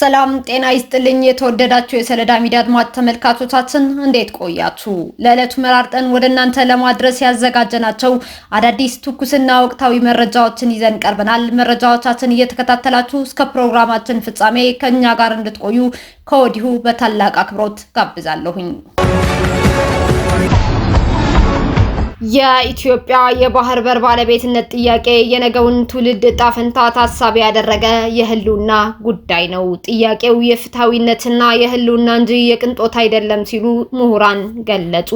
ሰላም ጤና ይስጥልኝ። የተወደዳችሁ የሰለዳ ሚዲያ አድማጭ ተመልካቾቻችን እንዴት ቆያችሁ? ለዕለቱ መራርጠን ወደ እናንተ ለማድረስ ያዘጋጀናቸው አዳዲስ ትኩስና ወቅታዊ መረጃዎችን ይዘን ቀርበናል። መረጃዎቻችን እየተከታተላችሁ እስከ ፕሮግራማችን ፍጻሜ ከኛ ጋር እንድትቆዩ ከወዲሁ በታላቅ አክብሮት ጋብዛለሁኝ። የኢትዮጵያ የባህር በር ባለቤትነት ጥያቄ የነገውን ትውልድ ዕጣ ፈንታ ታሳቢ ያደረገ የህልውና ጉዳይ ነው። ጥያቄው የፍትሃዊነትና የህልውና እንጂ የቅንጦት አይደለም ሲሉ ምሁራን ገለጹ።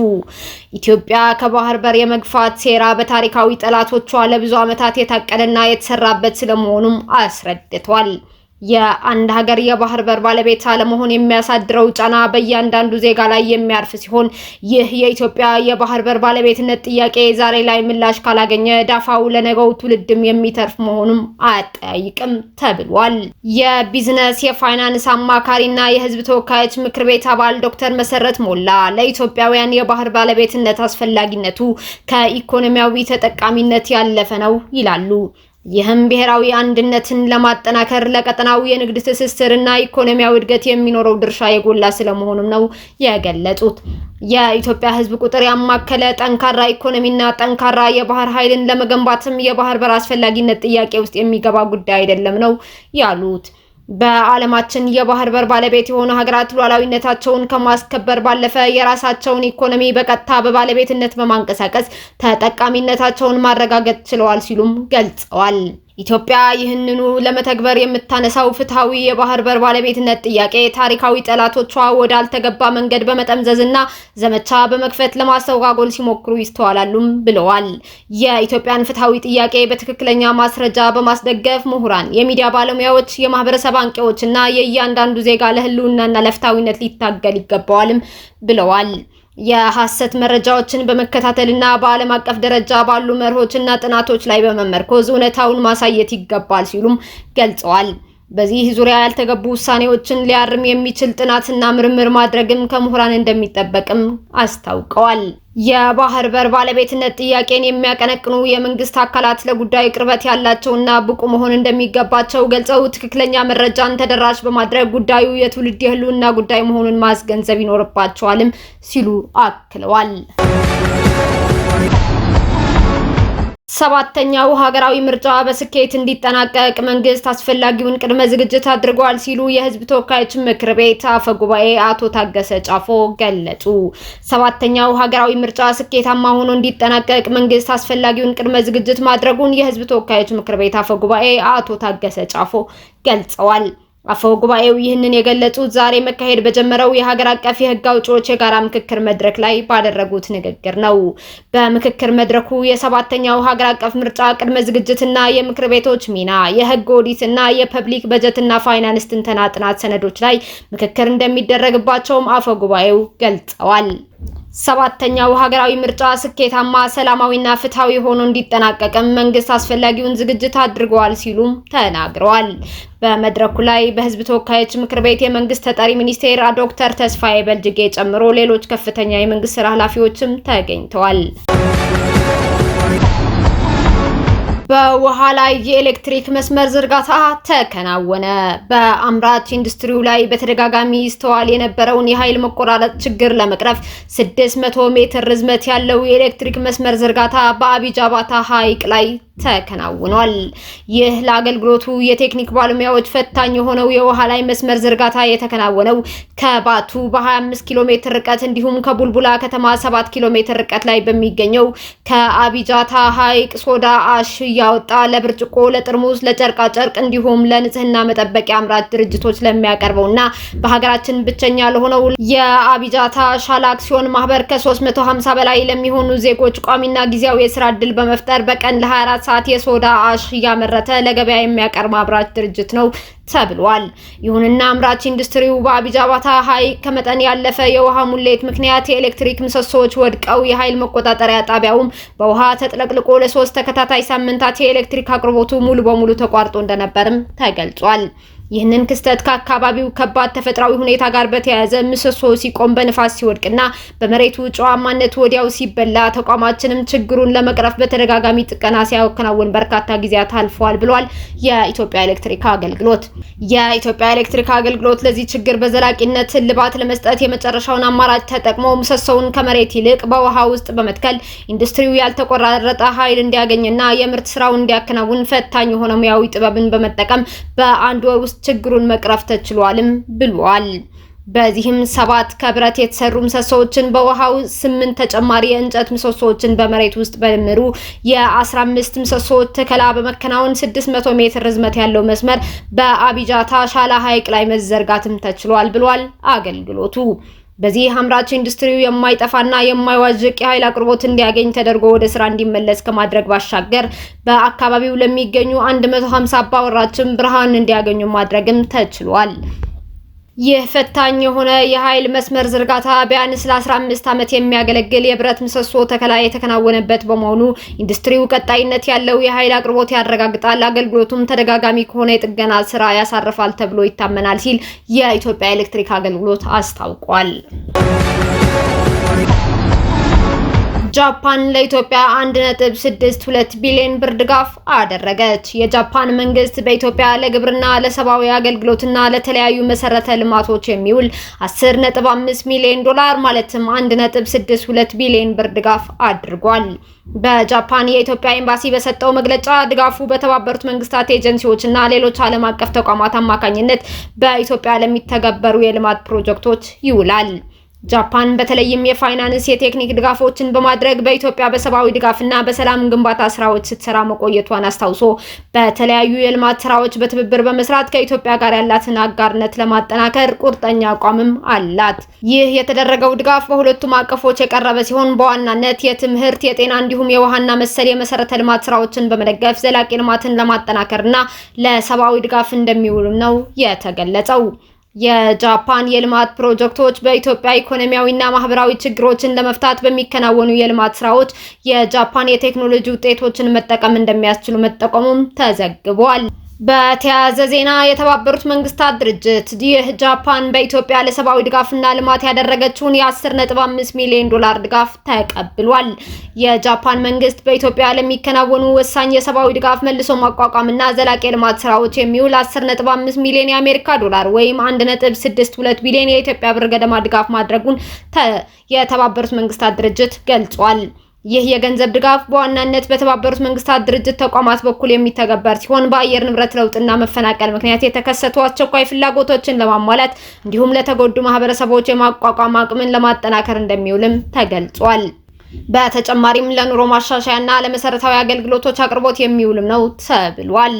ኢትዮጵያ ከባህር በር የመግፋት ሴራ በታሪካዊ ጠላቶቿ ለብዙ ዓመታት የታቀደና የተሰራበት ስለመሆኑም አስረድቷል። የአንድ ሀገር የባህር በር ባለቤት አለመሆን የሚያሳድረው ጫና በእያንዳንዱ ዜጋ ላይ የሚያርፍ ሲሆን ይህ የኢትዮጵያ የባህር በር ባለቤትነት ጥያቄ ዛሬ ላይ ምላሽ ካላገኘ ዳፋው ለነገው ትውልድም የሚተርፍ መሆኑም አያጠያይቅም ተብሏል። የቢዝነስ የፋይናንስ አማካሪና የህዝብ ተወካዮች ምክር ቤት አባል ዶክተር መሰረት ሞላ ለኢትዮጵያውያን የባህር ባለቤትነት አስፈላጊነቱ ከኢኮኖሚያዊ ተጠቃሚነት ያለፈ ነው ይላሉ። ይህም ብሔራዊ አንድነትን ለማጠናከር ለቀጠናው የንግድ ትስስርና ኢኮኖሚያዊ እድገት የሚኖረው ድርሻ የጎላ ስለመሆኑም ነው የገለጹት። የኢትዮጵያ ህዝብ ቁጥር ያማከለ ጠንካራ ኢኮኖሚና ጠንካራ የባህር ኃይልን ለመገንባትም የባህር በር አስፈላጊነት ጥያቄ ውስጥ የሚገባ ጉዳይ አይደለም ነው ያሉት። በዓለማችን የባህር በር ባለቤት የሆኑ ሀገራት ሉዓላዊነታቸውን ከማስከበር ባለፈ የራሳቸውን ኢኮኖሚ በቀጥታ በባለቤትነት በማንቀሳቀስ ተጠቃሚነታቸውን ማረጋገጥ ችለዋል ሲሉም ገልጸዋል። ኢትዮጵያ ይህንኑ ለመተግበር የምታነሳው ፍትሃዊ የባህር በር ባለቤትነት ጥያቄ ታሪካዊ ጠላቶቿ ወዳልተገባ መንገድ በመጠምዘዝና ዘመቻ በመክፈት ለማስተጓጎል ሲሞክሩ ይስተዋላሉም ብለዋል። የኢትዮጵያን ፍትሃዊ ጥያቄ በትክክለኛ ማስረጃ በማስደገፍ ምሁራን፣ የሚዲያ ባለሙያዎች፣ የማህበረሰብ አንቂዎችና የእያንዳንዱ ዜጋ ለህልውናና ለፍትሃዊነት ሊታገል ይገባዋልም ብለዋል። የሐሰት መረጃዎችን በመከታተልና በዓለም አቀፍ ደረጃ ባሉ መርሆችና ጥናቶች ላይ በመመርኮዝ እውነታውን ማሳየት ይገባል ሲሉም ገልጸዋል። በዚህ ዙሪያ ያልተገቡ ውሳኔዎችን ሊያርም የሚችል ጥናትና ምርምር ማድረግም ከምሁራን እንደሚጠበቅም አስታውቀዋል። የባህር በር ባለቤትነት ጥያቄን የሚያቀነቅኑ የመንግስት አካላት ለጉዳዩ ቅርበት ያላቸውና ብቁ መሆን እንደሚገባቸው ገልጸው ትክክለኛ መረጃን ተደራሽ በማድረግ ጉዳዩ የትውልድ የህልውና ጉዳይ መሆኑን ማስገንዘብ ይኖርባቸዋልም ሲሉ አክለዋል። ሰባተኛው ሀገራዊ ምርጫ በስኬት እንዲጠናቀቅ መንግስት አስፈላጊውን ቅድመ ዝግጅት አድርጓል ሲሉ የህዝብ ተወካዮች ምክር ቤት አፈ ጉባኤ አቶ ታገሰ ጫፎ ገለጹ። ሰባተኛው ሀገራዊ ምርጫ ስኬታማ ሆኖ እንዲጠናቀቅ መንግስት አስፈላጊውን ቅድመ ዝግጅት ማድረጉን የህዝብ ተወካዮች ምክር ቤት አፈ ጉባኤ አቶ ታገሰ ጫፎ ገልጸዋል። አፈ ጉባኤው ይህንን የገለጹት ዛሬ መካሄድ በጀመረው የሀገር አቀፍ የህግ አውጪዎች የጋራ ምክክር መድረክ ላይ ባደረጉት ንግግር ነው። በምክክር መድረኩ የሰባተኛው ሀገር አቀፍ ምርጫ ቅድመ ዝግጅትና የምክር ቤቶች ሚና፣ የህግ ኦዲትና የፐብሊክ በጀትና ፋይናንስ ትንተና ጥናት ሰነዶች ላይ ምክክር እንደሚደረግባቸውም አፈ ጉባኤው ገልጸዋል። ሰባተኛው ሀገራዊ ምርጫ ስኬታማ፣ ሰላማዊና ፍትሃዊ ሆኖ እንዲጠናቀቅም መንግስት አስፈላጊውን ዝግጅት አድርገዋል ሲሉም ተናግረዋል። በመድረኩ ላይ በህዝብ ተወካዮች ምክር ቤት የመንግስት ተጠሪ ሚኒስቴር ዶክተር ተስፋዬ በልጅጌ ጨምሮ ሌሎች ከፍተኛ የመንግስት ስራ ኃላፊዎችም ተገኝተዋል። በውሃ ላይ የኤሌክትሪክ መስመር ዝርጋታ ተከናወነ። በአምራች ኢንዱስትሪው ላይ በተደጋጋሚ ይስተዋል የነበረውን የኃይል መቆራረጥ ችግር ለመቅረፍ 600 ሜትር ርዝመት ያለው የኤሌክትሪክ መስመር ዝርጋታ በአቢጃባታ ሐይቅ ላይ ተከናውኗል። ይህ ለአገልግሎቱ የቴክኒክ ባለሙያዎች ፈታኝ የሆነው የውሃ ላይ መስመር ዝርጋታ የተከናወነው ከባቱ በ25 ኪሎ ሜትር ርቀት እንዲሁም ከቡልቡላ ከተማ 7 ኪሎ ሜትር ርቀት ላይ በሚገኘው ከአቢጃታ ሐይቅ ሶዳ አሽ ያወጣ ለብርጭቆ፣ ለጥርሙስ፣ ለጨርቃ ጨርቅ እንዲሁም ለንጽህና መጠበቂያ አምራች ድርጅቶች ለሚያቀርበውና በሀገራችን ብቸኛ ለሆነው የአቢጃታ ሻላ አክሲዮን ማህበር ከ350 በላይ ለሚሆኑ ዜጎች ቋሚና ጊዜያዊ የስራ ዕድል በመፍጠር በቀን ለ24 ሰዓት የሶዳ አሽ እያመረተ ለገበያ የሚያቀርብ አምራች ድርጅት ነው ተብሏል። ይሁንና አምራች ኢንዱስትሪው በአቢጃባታ ሐይቅ ከመጠን ያለፈ የውሃ ሙሌት ምክንያት የኤሌክትሪክ ምሰሶዎች ወድቀው የኃይል መቆጣጠሪያ ጣቢያውም በውሃ ተጥለቅልቆ ለ3 ተከታታይ ሳምንታት የኤሌክትሪክ አቅርቦቱ ሙሉ በሙሉ ተቋርጦ እንደነበርም ተገልጿል። ይህንን ክስተት ከአካባቢው ከባድ ተፈጥሯዊ ሁኔታ ጋር በተያያዘ ምሰሶ ሲቆም በንፋስ ሲወድቅና በመሬቱ ጨዋማነት ወዲያው ሲበላ ተቋማችንም ችግሩን ለመቅረፍ በተደጋጋሚ ጥገና ሲያከናውን በርካታ ጊዜያት አልፈዋል ብሏል የኢትዮጵያ ኤሌክትሪክ አገልግሎት። የኢትዮጵያ ኤሌክትሪክ አገልግሎት ለዚህ ችግር በዘላቂነት እልባት ለመስጠት የመጨረሻውን አማራጭ ተጠቅሞ ምሰሶውን ከመሬት ይልቅ በውሃ ውስጥ በመትከል ኢንዱስትሪው ያልተቆራረጠ ኃይል እንዲያገኝና የምርት ስራውን እንዲያከናውን ፈታኝ የሆነ ሙያዊ ጥበብን በመጠቀም በአንድ ወር ውስጥ ችግሩን መቅረፍ ተችሏልም ብሏል። በዚህም 7 ከብረት የተሰሩ ምሰሶዎችን በውሃው 8 ተጨማሪ የእንጨት ምሰሶዎችን በመሬት ውስጥ በድምሩ የ15 ምሰሶዎች ተከላ በመከናወን 600 ሜትር ርዝመት ያለው መስመር በአቢጃታ ሻላ ሐይቅ ላይ መዘርጋትም ተችሏል ብሏል አገልግሎቱ። በዚህ አምራች ኢንዱስትሪው የማይጠፋና የማይዋዥቅ የኃይል አቅርቦት እንዲያገኝ ተደርጎ ወደ ስራ እንዲመለስ ከማድረግ ባሻገር በአካባቢው ለሚገኙ 150 አባወራዎችም ብርሃን እንዲያገኙ ማድረግም ተችሏል። ይህ ፈታኝ የሆነ የኃይል መስመር ዝርጋታ ቢያንስ ለ15 ዓመት የሚያገለግል የብረት ምሰሶ ተከላ የተከናወነበት በመሆኑ ኢንዱስትሪው ቀጣይነት ያለው የኃይል አቅርቦት ያረጋግጣል፣ አገልግሎቱም ተደጋጋሚ ከሆነ የጥገና ስራ ያሳርፋል ተብሎ ይታመናል ሲል የኢትዮጵያ ኤሌክትሪክ አገልግሎት አስታውቋል። ጃፓን ለኢትዮጵያ 1.62 ቢሊዮን ብር ድጋፍ አደረገች። የጃፓን መንግስት በኢትዮጵያ ለግብርና፣ ለሰብአዊ አገልግሎትና ለተለያዩ መሰረተ ልማቶች የሚውል 10.5 ሚሊዮን ዶላር ማለትም 1.62 ቢሊዮን ብር ድጋፍ አድርጓል። በጃፓን የኢትዮጵያ ኤምባሲ በሰጠው መግለጫ ድጋፉ በተባበሩት መንግስታት ኤጀንሲዎች እና ሌሎች ዓለም አቀፍ ተቋማት አማካኝነት በኢትዮጵያ ለሚተገበሩ የልማት ፕሮጀክቶች ይውላል። ጃፓን በተለይም የፋይናንስ የቴክኒክ ድጋፎችን በማድረግ በኢትዮጵያ በሰብአዊ ድጋፍና በሰላም ግንባታ ስራዎች ስትሰራ መቆየቷን አስታውሶ በተለያዩ የልማት ስራዎች በትብብር በመስራት ከኢትዮጵያ ጋር ያላትን አጋርነት ለማጠናከር ቁርጠኛ አቋምም አላት። ይህ የተደረገው ድጋፍ በሁለቱም አቀፎች የቀረበ ሲሆን በዋናነት የትምህርት፣ የጤና እንዲሁም የውሃና መሰል የመሰረተ ልማት ስራዎችን በመደገፍ ዘላቂ ልማትን ለማጠናከርና ለሰብአዊ ድጋፍ እንደሚውልም ነው የተገለጸው። የጃፓን የልማት ፕሮጀክቶች በኢትዮጵያ ኢኮኖሚያዊና ማህበራዊ ችግሮችን ለመፍታት በሚከናወኑ የልማት ስራዎች የጃፓን የቴክኖሎጂ ውጤቶችን መጠቀም እንደሚያስችሉ መጠቆሙም ተዘግቧል። በተያያዘ ዜና የተባበሩት መንግስታት ድርጅት ጃፓን በኢትዮጵያ ለሰብአዊ ድጋፍና ልማት ያደረገችውን የ10.5 ሚሊዮን ዶላር ድጋፍ ተቀብሏል። የጃፓን መንግስት በኢትዮጵያ ለሚከናወኑ ወሳኝ የሰብአዊ ድጋፍ መልሶ ማቋቋምና ዘላቂ ልማት ስራዎች የሚውል 10.5 ሚሊዮን የአሜሪካ ዶላር ወይም 1.62 ቢሊዮን የኢትዮጵያ ብር ገደማ ድጋፍ ማድረጉን የተባበሩት መንግስታት ድርጅት ገልጿል። ይህ የገንዘብ ድጋፍ በዋናነት በተባበሩት መንግስታት ድርጅት ተቋማት በኩል የሚተገበር ሲሆን በአየር ንብረት ለውጥና መፈናቀል ምክንያት የተከሰቱ አስቸኳይ ፍላጎቶችን ለማሟላት እንዲሁም ለተጎዱ ማህበረሰቦች የማቋቋም አቅምን ለማጠናከር እንደሚውልም ተገልጿል። በተጨማሪም ለኑሮ ማሻሻያና ለመሰረታዊ አገልግሎቶች አቅርቦት የሚውልም ነው ተብሏል።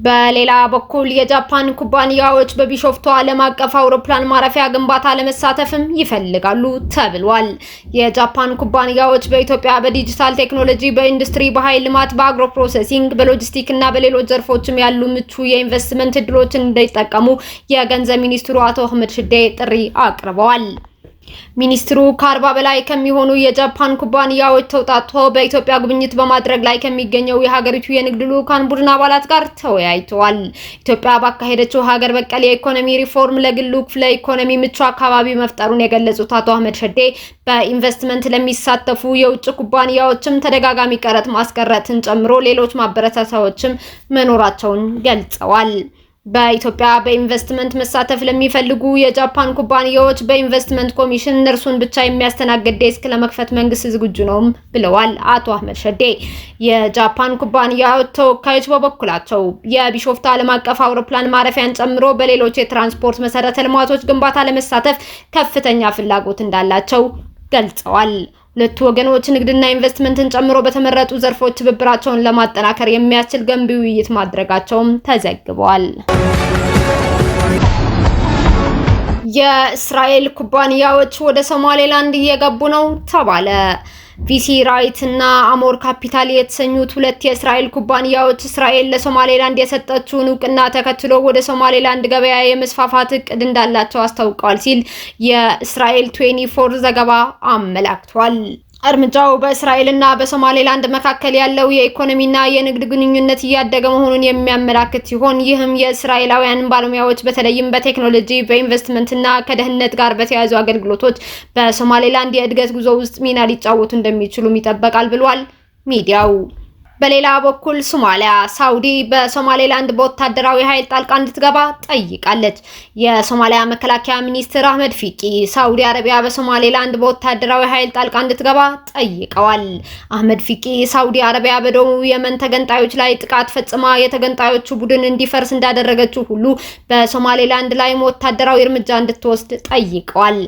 በሌላ በኩል የጃፓን ኩባንያዎች በቢሾፍቱ ዓለም አቀፍ አውሮፕላን ማረፊያ ግንባታ ለመሳተፍም ይፈልጋሉ ተብሏል። የጃፓን ኩባንያዎች በኢትዮጵያ በዲጂታል ቴክኖሎጂ፣ በኢንዱስትሪ፣ በኃይል ልማት፣ በአግሮ ፕሮሰሲንግ፣ በሎጂስቲክ እና በሌሎች ዘርፎችም ያሉ ምቹ የኢንቨስትመንት እድሎችን እንዲጠቀሙ የገንዘብ ሚኒስትሩ አቶ አህመድ ሽዴ ጥሪ አቅርበዋል። ሚኒስትሩ ከ40 በላይ ከሚሆኑ የጃፓን ኩባንያዎች ተውጣጥቶ በኢትዮጵያ ጉብኝት በማድረግ ላይ ከሚገኘው የሀገሪቱ የንግድ ልዑካን ቡድን አባላት ጋር ተወያይተዋል። ኢትዮጵያ ባካሄደችው ሀገር በቀል የኢኮኖሚ ሪፎርም ለግሉ ክፍለ ኢኮኖሚ ምቹ አካባቢ መፍጠሩን የገለጹት አቶ አህመድ ሸዴ በኢንቨስትመንት ለሚሳተፉ የውጭ ኩባንያዎችም ተደጋጋሚ ቀረጥ ማስቀረትን ጨምሮ ሌሎች ማበረታቻዎችም መኖራቸውን ገልጸዋል። በኢትዮጵያ በኢንቨስትመንት መሳተፍ ለሚፈልጉ የጃፓን ኩባንያዎች በኢንቨስትመንት ኮሚሽን እነርሱን ብቻ የሚያስተናግድ ዴስክ ለመክፈት መንግስት ዝግጁ ነው ብለዋል አቶ አህመድ ሸዴ። የጃፓን ኩባንያዎች ተወካዮች በበኩላቸው የቢሾፍቱ ዓለም አቀፍ አውሮፕላን ማረፊያን ጨምሮ በሌሎች የትራንስፖርት መሰረተ ልማቶች ግንባታ ለመሳተፍ ከፍተኛ ፍላጎት እንዳላቸው ገልጸዋል። ሁለቱ ወገኖች ንግድና ኢንቨስትመንትን ጨምሮ በተመረጡ ዘርፎች ትብብራቸውን ለማጠናከር የሚያስችል ገንቢ ውይይት ማድረጋቸውም ተዘግቧል። የእስራኤል ኩባንያዎች ወደ ሶማሌላንድ እየገቡ ነው ተባለ። ቪሲ ራይት እና አሞር ካፒታል የተሰኙት ሁለት የእስራኤል ኩባንያዎች እስራኤል ለሶማሌላንድ የሰጠችውን እውቅና ተከትሎ ወደ ሶማሌላንድ ገበያ የመስፋፋት እቅድ እንዳላቸው አስታውቀዋል ሲል የእስራኤል 24 ዘገባ አመላክቷል። እርምጃው በእስራኤልና በሶማሌላንድ መካከል ያለው የኢኮኖሚና የንግድ ግንኙነት እያደገ መሆኑን የሚያመላክት ሲሆን ይህም የእስራኤላውያን ባለሙያዎች በተለይም በቴክኖሎጂ፣ በኢንቨስትመንትና ከደህንነት ጋር በተያያዙ አገልግሎቶች በሶማሌላንድ የእድገት ጉዞ ውስጥ ሚና ሊጫወቱ እንደሚችሉም ይጠበቃል ብሏል ሚዲያው። በሌላ በኩል ሶማሊያ ሳውዲ በሶማሌላንድ በወታደራዊ ኃይል ጣልቃ እንድትገባ ጠይቃለች። የሶማሊያ መከላከያ ሚኒስትር አህመድ ፊቂ ሳውዲ አረቢያ በሶማሌላንድ በወታደራዊ ኃይል ጣልቃ እንድትገባ ጠይቀዋል። አህመድ ፊቂ ሳውዲ አረቢያ በደቡብ የመን ተገንጣዮች ላይ ጥቃት ፈጽማ የተገንጣዮቹ ቡድን እንዲፈርስ እንዳደረገችው ሁሉ በሶማሌላንድ ላይ ወታደራዊ እርምጃ እንድትወስድ ጠይቀዋል።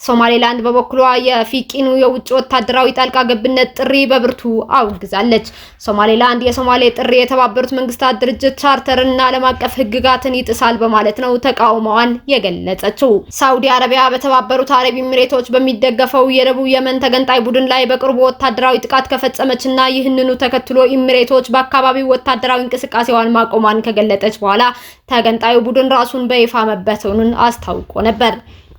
ሶማሌላንድ በበኩሏ የፊቂኑ የውጭ ወታደራዊ ጣልቃ ገብነት ጥሪ በብርቱ አውግዛለች። ሶማሌላንድ የሶማሌ ጥሪ የተባበሩት መንግስታት ድርጅት ቻርተርና ዓለም አቀፍ ሕግጋትን ይጥሳል በማለት ነው ተቃውሞዋን የገለጸችው። ሳውዲ አረቢያ በተባበሩት አረብ ኤሚሬቶች በሚደገፈው የደቡብ የመን ተገንጣይ ቡድን ላይ በቅርቡ ወታደራዊ ጥቃት ከፈጸመችና ይህንኑ ተከትሎ ኤሚሬቶች በአካባቢው ወታደራዊ እንቅስቃሴዋን ማቆሟን ከገለጠች በኋላ ተገንጣዩ ቡድን ራሱን በይፋ መበተኑን አስታውቆ ነበር።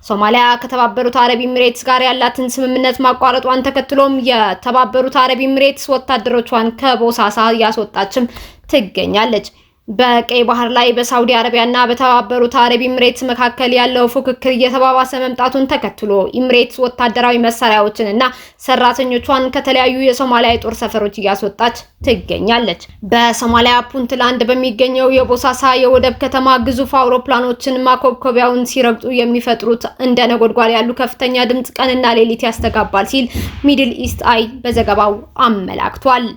ሶማሊያ ከተባበሩት አረብ ኤሚሬትስ ጋር ያላትን ስምምነት ማቋረጧን ተከትሎም የተባበሩት አረብ ኤሚሬትስ ወታደሮቿን ከቦሳሳ ያስወጣችም ትገኛለች። በቀይ ባህር ላይ በሳውዲ አረቢያና በተባበሩት አረብ ኤሚሬትስ መካከል ያለው ፉክክር እየተባባሰ መምጣቱን ተከትሎ ኤሚሬትስ ወታደራዊ መሳሪያዎችንና ሰራተኞቿን ከተለያዩ የሶማሊያ የጦር ሰፈሮች እያስወጣች ትገኛለች። በሶማሊያ ፑንትላንድ በሚገኘው የቦሳሳ የወደብ ከተማ ግዙፍ አውሮፕላኖችን ማኮብኮቢያውን ሲረግጡ የሚፈጥሩት እንደ ነጎድጓድ ያሉ ከፍተኛ ድምጽ ቀንና ሌሊት ያስተጋባል ሲል ሚድል ኢስት አይ በዘገባው አመላክቷል።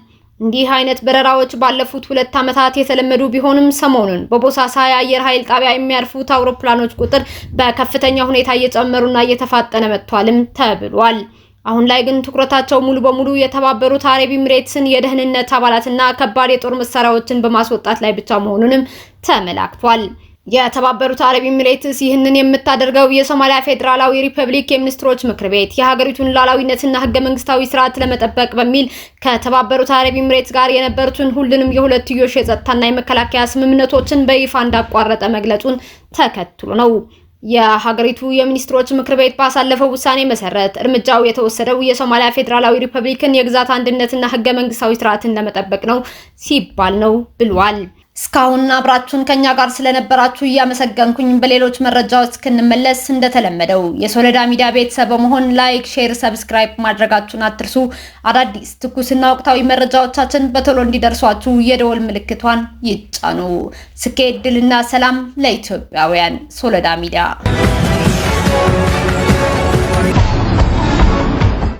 እንዲህ አይነት በረራዎች ባለፉት 2 ዓመታት የተለመዱ ቢሆንም ሰሞኑን በቦሳሳ የአየር ኃይል ጣቢያ የሚያርፉት አውሮፕላኖች ቁጥር በከፍተኛ ሁኔታ እየጨመሩና እየተፋጠነ መጥቷልም ተብሏል። አሁን ላይ ግን ትኩረታቸው ሙሉ በሙሉ የተባበሩት አረብ ኤሚሬትስን የደህንነት አባላትና ከባድ የጦር መሳሪያዎችን በማስወጣት ላይ ብቻ መሆኑንም ተመላክቷል። የተባበሩት አረብ ኤሚሬትስ ይህንን የምታደርገው የሶማሊያ ፌዴራላዊ ሪፐብሊክ የሚኒስትሮች ምክር ቤት የሀገሪቱን ሉዓላዊነትና ህገ መንግስታዊ ስርዓት ለመጠበቅ በሚል ከተባበሩት አረብ ኤሚሬትስ ጋር የነበሩትን ሁሉንም የሁለትዮሽ የጸጥታና የመከላከያ ስምምነቶችን በይፋ እንዳቋረጠ መግለጹን ተከትሎ ነው። የሀገሪቱ የሚኒስትሮች ምክር ቤት ባሳለፈው ውሳኔ መሰረት እርምጃው የተወሰደው የሶማሊያ ፌዴራላዊ ሪፐብሊክን የግዛት አንድነትና ህገ መንግስታዊ ስርዓትን ለመጠበቅ ነው ሲባል ነው ብሏል። እስካሁን አብራችሁን ከኛ ጋር ስለነበራችሁ እያመሰገንኩኝ በሌሎች መረጃዎች እስክንመለስ እንደተለመደው የሶሎዳ ሚዲያ ቤተሰብ በመሆን ላይክ፣ ሼር፣ ሰብስክራይብ ማድረጋችሁን አትርሱ። አዳዲስ ትኩስና ወቅታዊ መረጃዎቻችን በቶሎ እንዲደርሷችሁ የደወል ምልክቷን ይጫኑ። ስኬት፣ ድልና ሰላም ለኢትዮጵያውያን። ሶሎዳ ሚዲያ